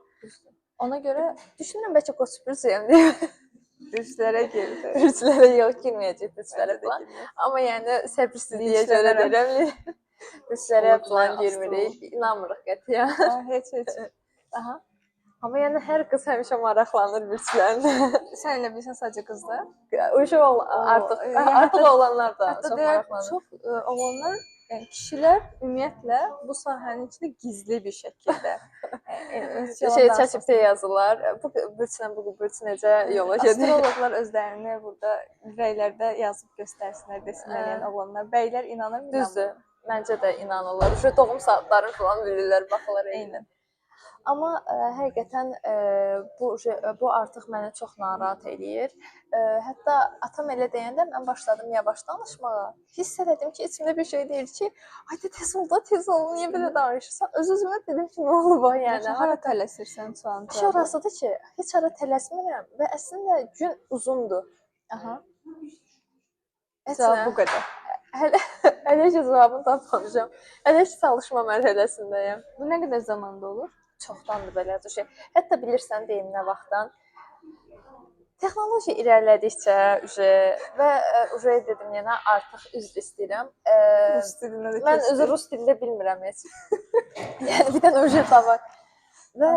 Ona görə düşünürəm bəlkə qoçbürcəyəm deyə. Bürclərə girdi. Bürclərə yox, girməyəcək bürclərə falan. Amma yəni səbirsizliyə görə deyirəm. Bürclərə falan girmirik. İnanmırıq qətiyyən. Heç. Aha. Amma yəni hər qız həmişə maraqlanır bürclərlə. Sən elə bilirsən sadəcə qızlar? Artıq oğlanlar da çox maraqlanır. Çox oğlanlar, yəni kişilər ümumiyyətlə bu sahənin içində gizli bir şəkildə çəkibdə yazırlar. Bu bürclə bu bürc necə yola gedir? Astrologlar özlərini burada rəylərdə yazıb göstərsinlər, desinlər, yəni oğlanlar. Bəylər inanır mı? Düzdür. Məncə də inanırlar. Doğum saatlarını falan bilirlər, baxırlar eynən. Amma həqiqətən bu artıq məni çox narahat eləyir. Hətta atam elə deyəndə mən başladım yavaş danışmağa. Hiss elədim ki, içimdə bir şey deyir ki, "Ay tez ol, niyə belə danışırsan?" Öz-özümə dedim ki, nə olub o yəni? Hara tələsirsən sualın cavabı? Şurasıdır ki, heç hara tələsmirəm və əslində gün uzundur. Aha. Cavab bu qədər. Hələ ki cavabını tapmamışam. Hələ ki çalışma mərhələsindəyəm. Bu nə qədər zamanda olur? Çoxdandır belə bir şey. Hətta bilirsən deyim nə vaxtdan? Texnologiya irəlilədikcə və dedim yenə artıq üzr istəyirəm. Rus dilində də mən rus dilində bilmirəm heç. Yəni bir dənə uje var. Və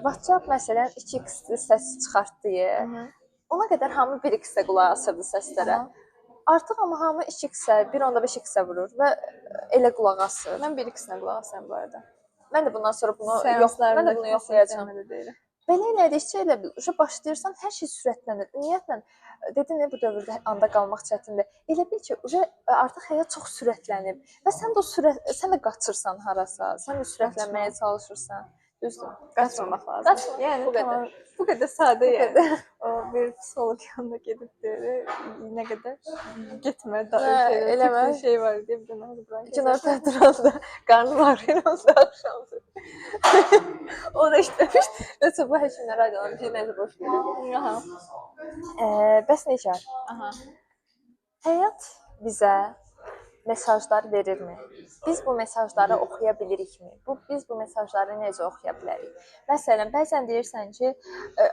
WhatsApp məsələn 2x səs çıxartdı. Ona qədər hamı 1x-ə qulaq asırdı səslərə. Artıq amma hamı 2x-ə, 1.5x-ə vurur və elə qulaq asır. Mən 1x-ə qulaq asıram bu arada. Mən də bundan sonra bunu yoxlayacağam. Belə elədikcə elə bil, başlayırsan, hər şey sürətlənir. Ümumiyyətlə, dedin bu dövrdə anda qalmaq çətindir. Elə bil ki, artıq həyat çox sürətlənib və sən də qaçırsan harasa, sən də sürətlənməyə çalışırsan. Düzdür. Qaçmamaq lazım. Yəni bu qədər sadə yəni. O bir psixoloq yanına gedib deyir, nə qədər getmə, eləmə şey var deyə bir dənə bura. Kinoda duranda qarnım ağrıyır onda axşamdır. O da işləmiş. Nəsə bu həkimlər aydınlanır ki, necə boş verir. Bəs necə? Həyat bizə mesajlar verirmi? Biz bu mesajları oxuya bilirikmi? Biz bu mesajları necə oxuya bilərik? Məsələn, bəzən deyirsən ki,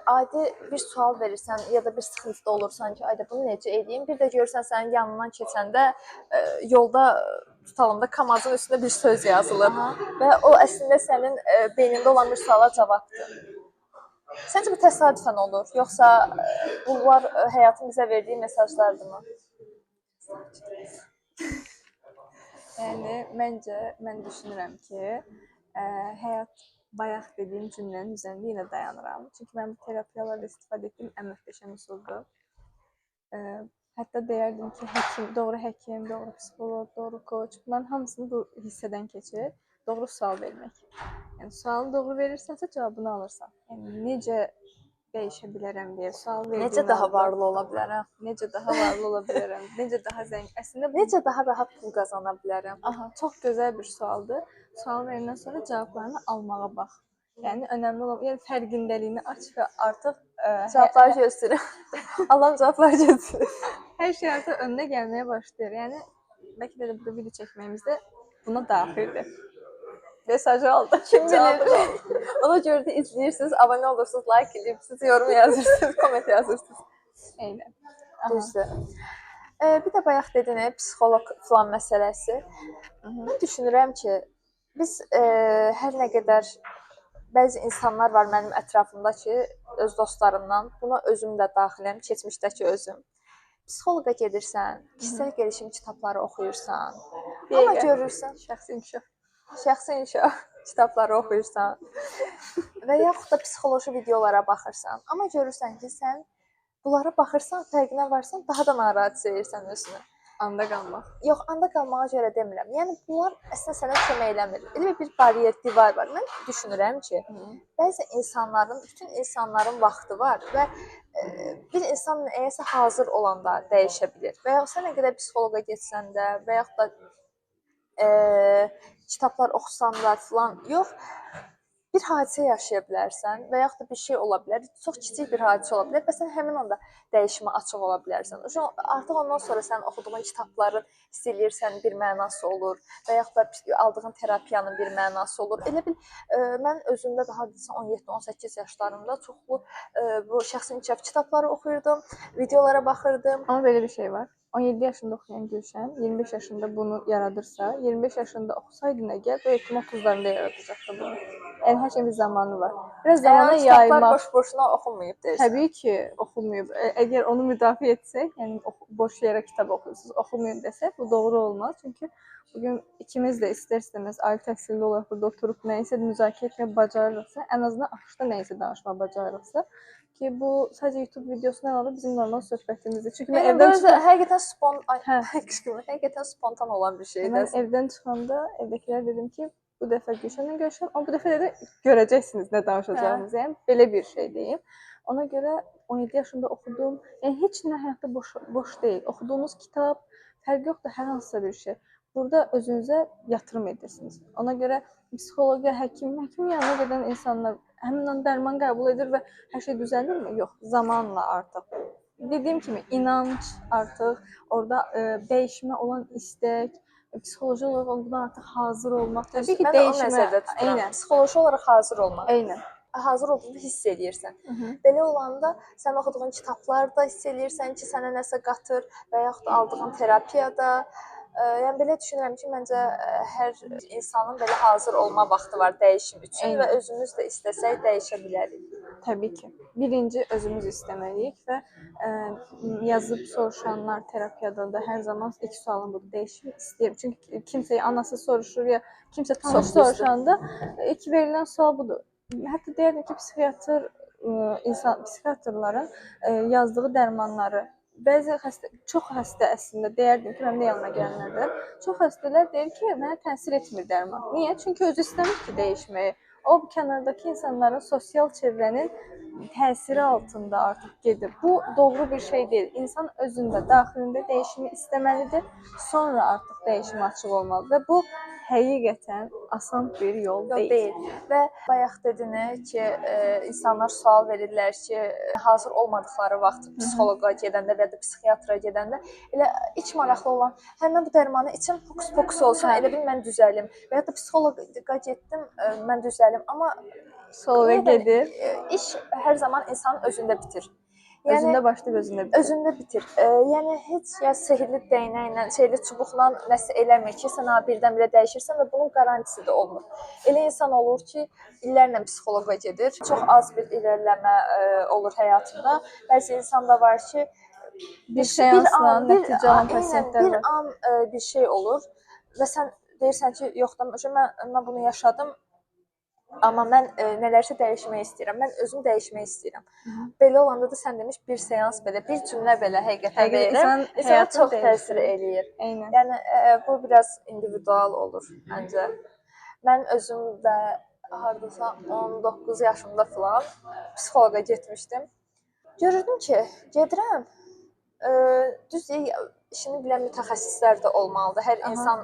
adi bir sual verirsən ya da bir sıxıntıda olursan ki, ayda bunu necə edeyim? Bir də görürsən sənin yanından keçəndə yolda tutalım da KAMAZ-ın üstündə bir söz yazılır və o əslində sənin beynində olan bir suala cavabdır. Səncə bu təsadüfən olur, yoxsa bunlar həyatın bizə verdiyi mesajlardırmı? Yəni məncə mən düşünürəm ki, həyat bayaq dediyim cümlənin üzərində yenə dayanıram. Çünki mən bu terapiyalarla istifadə etdiyim ən möhtəşəm üsuldur. Hətta deyərdim ki, həkim, doğru psixoloq, doğru koç, bunların hamısını bu hissədən keçir. Doğru sual vermək. Yəni sualı doğru verirsənsə cavabını alırsan. Yəni necə dəyişə bilərəm deyə sual verdiyin Necə daha varlı ola bilərəm? Necə daha varlı ola bilərəm? Necə daha zəngin? Əslində necə daha rahat pul qazana bilərəm? Aha, çox gözəl bir sualdır. Sual verəndən sonra cavablarını almağa bax. Yəni önəmli olan, yəni fərqindəliyini aç və artıq cavabları gözləyirəm. Alan cavabları gözləyirəm. Hər şey artıq önünə gəlməyə başlayır. Yəni bəlkə də bu video çəkməyimizdə buna daxildir. Mesajı aldı. Kim bilir? Ona görə də izləyirsiniz, abunə olursunuz, like edirsiniz, yorum yazırsınız, komment yazırsınız. Eynən. Düzdür. Bir də bayaq dedin, psixoloq falan məsələsi. Mən düşünürəm ki, biz hər nə qədər bəzi insanlar var mənim ətrafımda ki, öz dostlarımdan, buna özüm də daxiləm, keçmişdəki özüm. Psixoloqa gedirsən, kişisel gelişim kitabları oxuyursan, amma görürsən, şəxsi inkişaf kitabları oxuyursan və yaxud da psixoloji videolara baxırsan, amma görürsən ki, sən bunlara baxırsan, fərqinə varsan, daha da narahat edirsən özünü. Anda qalmaq. Yox, anda qalmağa görə demirəm. Yəni bunlar əslində sənə kömək eləmir. Elə bir bariyər, divar var. Mən düşünürəm ki, bəzi insanların, bütün insanların vaxtı var və bir insan nəyəsə hazır olanda dəyişə bilir. Və ya sən nə qədər psixoloqa getsən də, və yaxud da kitablar oxusan da filan, yox, bir hadisə yaşaya bilərsən və yaxud da bir şey ola bilər, çox kiçik bir hadisə ola bilər və sən həmin anda dəyişimə açıq ola bilərsən. Artıq ondan sonra sən oxuduğun kitabların istəyirsən bir mənası olur və yaxud da aldığın terapiyanın bir mənası olur. Elə bil mən özümdə daha 17-18 yaşlarımda çoxlu bu şəxsi inkişaf kitabları oxuyurdum, videolara baxırdım. Amma belə bir şey var. 17 yaşında oxuyan Gülşən 25 yaşında bunu yaradırsa, 25 yaşında oxusaydın əgər, bu ehtimal 30-larında yaradacaqdı bunu. Yəni hər şeyin bir zamanı var. Biraz zamana yaymaq. Kitablar boş-boşuna oxunmayıb deyirsən. Təbii ki, oxunmayıb. Əgər onu müdafiə etsək, yəni boş yerə kitab oxuyursunuz, oxumayın desək, bu doğru olmaz. Çünki bugün ikimiz də istər-istəməz ali təhsilli olaraq burada oturub nəyisə müzakirə etməyə bacarırıqsa, ən azından axışda nəyisə danışmağa bacarırıqsa, ki bu sadəcə YouTube videosundan alıb bizim normal söhbətimizdir. Çünki mən evdən həqiqətən spontan olan bir şeydir. Mən evdən çıxanda evdəkilər dedim ki, bu dəfə Gülşənlə görüşəm, amma bu dəfə də görəcəksiniz nə danışacağımızı. Yəni belə bir şey deyim. Ona görə 17 yaşında oxudum. Yəni heç nə həyatda boş deyil. Oxuduğunuz kitab fərqi yoxdur, hər hansısa bir şey. Burada özünüzə yatırım edirsiniz. Ona görə psixologiya, həkimin yanına gedən insanlar həmin an dərman qəbul edir və hər şey düzəlirmi? Yox, zamanla artıq. Dediyim kimi inanc artıq, orada dəyişmə olan istək, psixoloji olaraq buna artıq hazır olmaq. Təbii ki, dəyişmə. Eynən. Psixoloji olaraq hazır olmaq. Eynən. Hazır olduğunu hiss edirsən. Belə olanda sən oxuduğun kitablarda hiss edirsən ki, sənə nəsə qatır və yaxud da aldığın terapiyada. Yəni belə düşünürəm ki, məncə hər insanın belə hazır olma vaxtı var dəyişim üçün və özümüz də istəsək dəyişə bilərik. Təbii ki. Birinci özümüz istəməliyik və yazıb soruşanlar terapiyada da hər zaman ilk sualım budur. Dəyişim istəyirəm. Çünki kimsəyə anası soruşur ya kimsə tanış soruşanda ilk verilən sual budur. Hətta deyirəm ki, psixiatrların yazdığı dərmanları bəzi çox xəstə əslində deyərdim ki, mənim də yanıma gələnlərdə çox xəstələr deyir ki, mənə təsir etmir dərman. Niyə? Çünki özü istəmir ki, dəyişməyi. O kənardakı insanların, sosial çevrənin təsiri altında artıq gedir. Bu doğru bir şey deyil. İnsan özündə, daxilində dəyişimi istəməlidir. Sonra artıq dəyişimə açıq olmalıdır. Və bu həqiqətən asan bir yol Yox deyil. deyil. Və bayaq dediniz ki, insanlar sual verirlər ki, hazır olmadıkları vaxt psixoloqa gedəndə və ya da psixiatra gedəndə elə ilk maraqlı olan, hə mən bu dərmanı içim, fokus olsun, elə bil mən düzəlim. Və ya da psixoloqa getdim, mən düzəlim. Amma Psixoloqa gedir, iş hər zaman insanın özündə bitir. özündə başlayıb özündə bitir. Özündə bitir. Yəni heç ya sehrli dəynəklə, sehrli çubuqla nəsə eləmir ki, sən birdən-birə dəyişirsən və bunun qarantisi də olmur. Elə insan olur ki, illərlə psixoloqa gedir. Çox az bir irəliləmə olur həyatında. Bəzi insan da var ki, Bir seansla nəticə alan pasientlər bir var. an bir şey olur və sən deyirsən ki, yox da mən bunu yaşadım. Amma mən nələrsə dəyişmək istəyirəm. Mən özümü dəyişmək istəyirəm. Belə olanda da sən demiş bir seans belə, bir cümlə belə həqiqətən deyirəm. İnsana çox təsir eləyir. Eynən. Yəni bu biraz individual olur məncə. Mən özüm də hardasa 19 yaşımda falan psixoloqa getmişdim. Görürdüm ki, gedirəm. Düz işini bilən mütəxəssislər də olmalıdır. Hər insan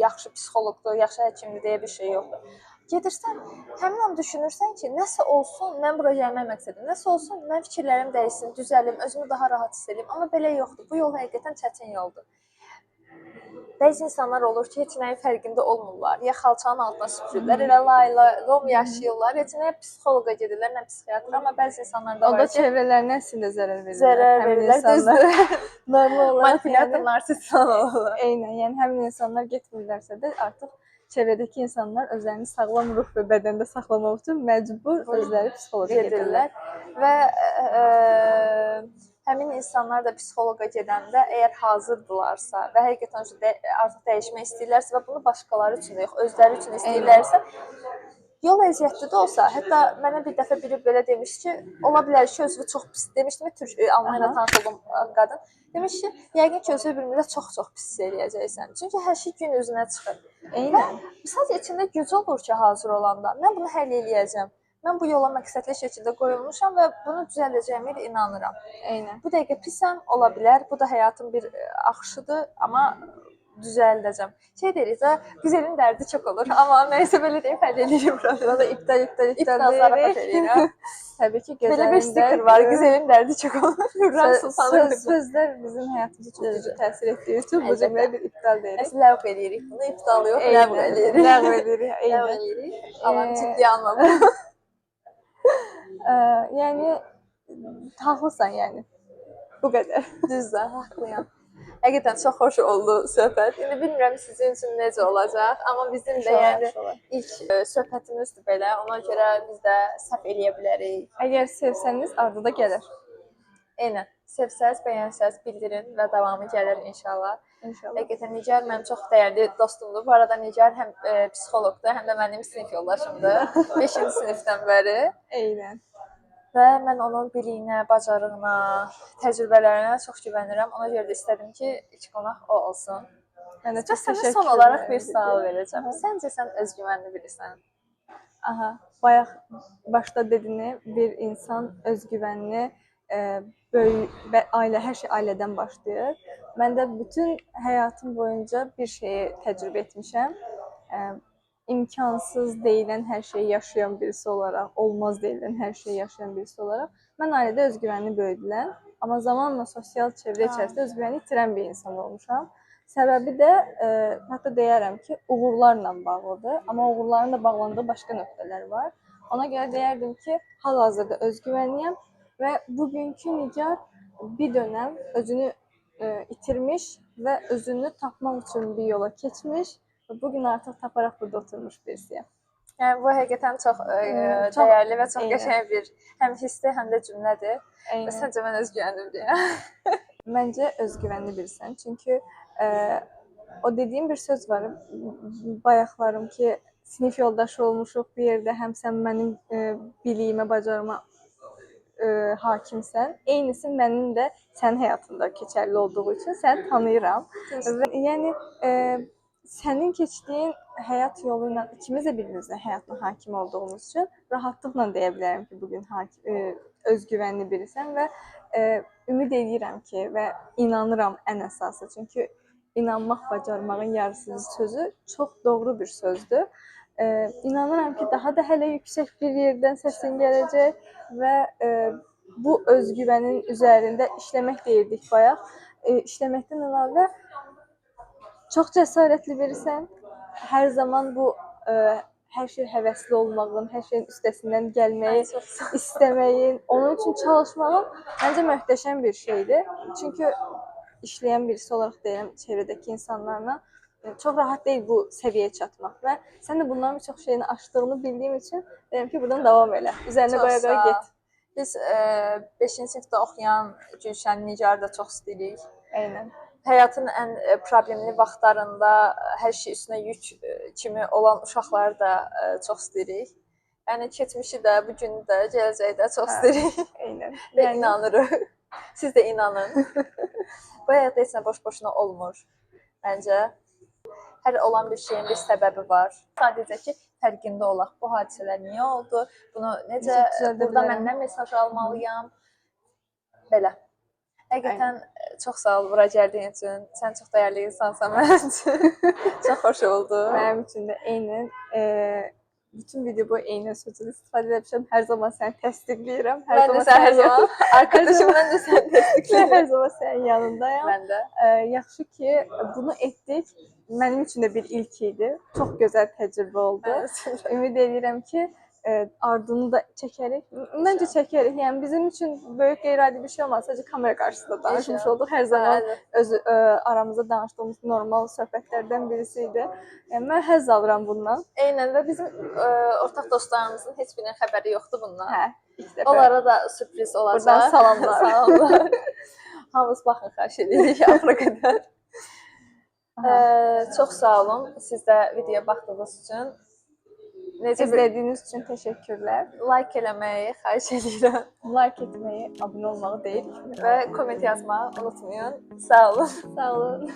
yaxşı psixoloqdur, yaxşı həkimdir deyə bir şey yoxdur. Gedirsən, həmin an düşünürsən ki, nəsə olsun, mən bura gəlmək məqsədim. Nəsə olsun, mən fikirlərim dəyişsin, düzəlim, özümü daha rahat hiss edeyim. Amma belə yoxdur. Bu yol həqiqətən çətin yoldur. Bəzi insanlar olur ki, heç nəyin fərqində olmurlar. Ya xalçanın altına süpürürlər, elə lom yaşayırlar. Heç nəyə psixoloqa gedirlər, nə psixiatra. Amma bəzi insanlar da O var da ki, çevrələrinə əslində zərər verirlər. zərər Həmin verirlər. insanlar. Normal olaraq Manipulyator, narsist olurlar. Eynən, yəni həmin insanlar getmirlərsə də artıq çevrədəki insanlar özlərini sağlam ruh və bədəndə saxlamaq üçün məcbur özləri psixoloqa gedirlər. Və həmin insanlar da psixoloqa gedəndə əgər hazırdılarsa və həqiqətən artıq dəyişmək istəyirlərsə və bunu başqaları üçün də yox, özləri üçün istəyirlərsə, yol əziyyətli də olsa, hətta mənə bir dəfə biri belə demiş ki, ola bilər ki, özünü çox pis demişdim, Almaniyada tanış olduğum qadın demiş ki, yəqin ki, özünü bir müddət çox pis hiss eləyəcəksən. Çünki hər şey gün üzünə çıxır. Eynən. Sadəcə içində güc olur ki, hazır olanda. Mən bunu həll eləyəcəm. Mən bu yola məqsədli şəkildə qoyulmuşam və bunu düzəldəcəyimə də inanıram. Eynən. Bu dəqiqə pisəm, ola bilər. Bu da həyatın bir axışıdır, amma düzəldəcəm. Şey deyirik də, güzelin dərdi çox olur. Amma nəysə belə deyib həll eləyirik burada. Da iptal zarafat eləyirəm. Təbii ki, Belə bir stiker var, güzelin dərdi çox olur. Hürrəm Sultanın sözlər bizim həyatımıza çox güclü təsir etdiyi üçün bu cümləyə bir iptal deyirik. Əsl ləğv eləyirik bunu, iptal yox, ləğv eləyirik. Ləğv eləyirik, Ləğv eləyirik. Alan ciddi anladım. Yəni haqlısan yəni. Bu qədər. Düzdür, haqlıyam. Həqiqətən çox xoş oldu söhbət. İndi bilmirəm sizin üçün necə olacaq, amma bizim də yəni ilk söhbətimizdir belə. Ona görə biz də səhv eləyə bilərik. Əgər sevsəniz, ardı da gələr. Eynən. Sevsəz, bəyənsəz bildirin və davamı gəlir inşallah. İnşallah. Həqiqətən Nigar mənim çox dəyərli dostumdur. Bu arada Nigar həm psixoloqdur, həm də mənim sinif yoldaşımdır. 5-ci sinifdən bəri. Eynən. Və mən onun biliyinə, bacarığına, təcrübələrinə çox güvənirəm. Ona görə də istədim ki, ilk qonaq o olsun. Mən də çox Sənə təşəkkür son olaraq bir sual verəcəm. Səncə sən özgüvənli birisən? Aha, bayaq başda dedin, bir insan özgüvənli böyük və ailə, hər şey ailədən başlayır. Mən də bütün həyatım boyunca bir şeyi təcrübə etmişəm. İmkansız deyilən hər şeyi yaşayan birisi olaraq, olmaz deyilən hər şeyi yaşayan birisi olaraq mən ailədə özgüvənli böyüdüləm, amma zamanla sosial çevrə içərisində özgüvəni itirən bir insan olmuşam. Səbəbi də hətta deyərəm ki, uğurlarla bağlıdır, amma uğurların da bağlandığı başqa nöqtələr var. Ona görə deyərdim ki, hal-hazırda özgüvənliyəm və bugünkü Nigar bir dönəm özünü itirmiş və özünü tapmaq üçün bir yola keçmiş. Bugün artıq taparaq burada oturmuş birisiyəm. Yəni bu həqiqətən çox dəyərli və çox qəşəng bir həm hissdir, həm də cümlədir. Və səncə mən özgüvənliyim deyə. Məncə özgüvənli birisən. Çünki o dediyim bir söz var. Bayaqlarım ki, sinif yoldaşı olmuşuq bir yerdə, həm sən mənim biliyimə, bacarıma hakimsən. Eynisi mənim də sənin həyatında keçərli olduğu üçün səni tanıyıram. Yəni sənin keçdiyin həyat yolu ilə ikimiz də bir-birimizin həyatına hakim olduğumuz üçün rahatlıqla deyə bilərəm ki, bugün özgüvənli birisən və ümid edirəm ki və inanıram ən əsası. Çünki inanmaq bacarmağın yarısıdır sözü çox doğru bir sözdür. İnanıram ki, daha da hələ yüksək bir yerdən səsin gələcək və bu özgüvənin üzərində işləmək deyirdik bayaq. İşləməkdən əlavə çox cəsarətli birisən. Hər zaman bu hər şey həvəsli olmağın, hər şeyin üstəsindən gəlməyi istəməyin, onun üçün çalışmağın məncə möhtəşəm bir şeydir. Çünki işləyən birisi olaraq deyirəm çevrədəki insanlarla çox rahat deyil bu səviyyəyə çatmaq və sən də bunların çox şeyini aşdığını bildiyim üçün deyirəm ki, buradan davam elə. Üzərinə qoya-qoya get. Biz 5-ci sinifdə oxuyan Gülşən Nigarı da çox istəyirik. Eynən. Həyatın ən problemli vaxtlarında hər şey üstünə yük kimi olan uşaqları da çox istəyirik. Yəni keçmişi də, bu günü də, gələcəyi də çox istəyirik. Eynən. Və inanırıq. Siz də inanın. Bu həyatda heç nə boş-boşuna olmur məncə. Hər olan bir şeyin bir səbəbi var. Sadəcə ki, fərqində olaq. Bu hadisələr niyə oldu? Bunu necə, burada mən nə mesaj almalıyam? Belə. Həqiqətən çox sağ ol bura gəldiyin üçün. Sən çox dəyərli insansan mənim üçün. Çox xoş oldu. Mənim üçün də eynən. Bütün video boyu eynən sözünü istifadə etmişəm. Hər zaman səni təsdiqləyirəm. Mən də sən hər zaman. Arkadaşım, mən də səni təsdiqləyirəm. Hər zaman sənin yanındayım. Mən də. Yaxşı ki, bunu etdik. Mənim üçün də bir ilk idi. Çox gözəl təcrübə oldu. Ümid edirəm ki, ardını da çəkərik. Məncə çəkərik. Yəni bizim üçün böyük qeyri-adi bir şey olmaz. Sadəcə kamera qarşısında danışmış olduq. Hər zaman öz aramızda danışdığımız normal söhbətlərdən birisi idi. Yəni mən həzz alıram bundan. Eynən və bizim ortaq dostlarımızın heç birinin xəbəri yoxdur bundan. Hə, ilk dəfə. Onlara da sürpriz olacaq. Buradan salamlar. Salamlar. Hamınız baxın, xahiş edirik axıra qədər. Çox sağ olun. Siz də videoya baxdığınız üçün. İzlədiyiniz üçün təşəkkürlər. Like eləməyi xahiş edirəm. Like etməyi, abunə olmağı deyil. Və komment yazmağı unutmayın. Sağ olun. Sağ olun.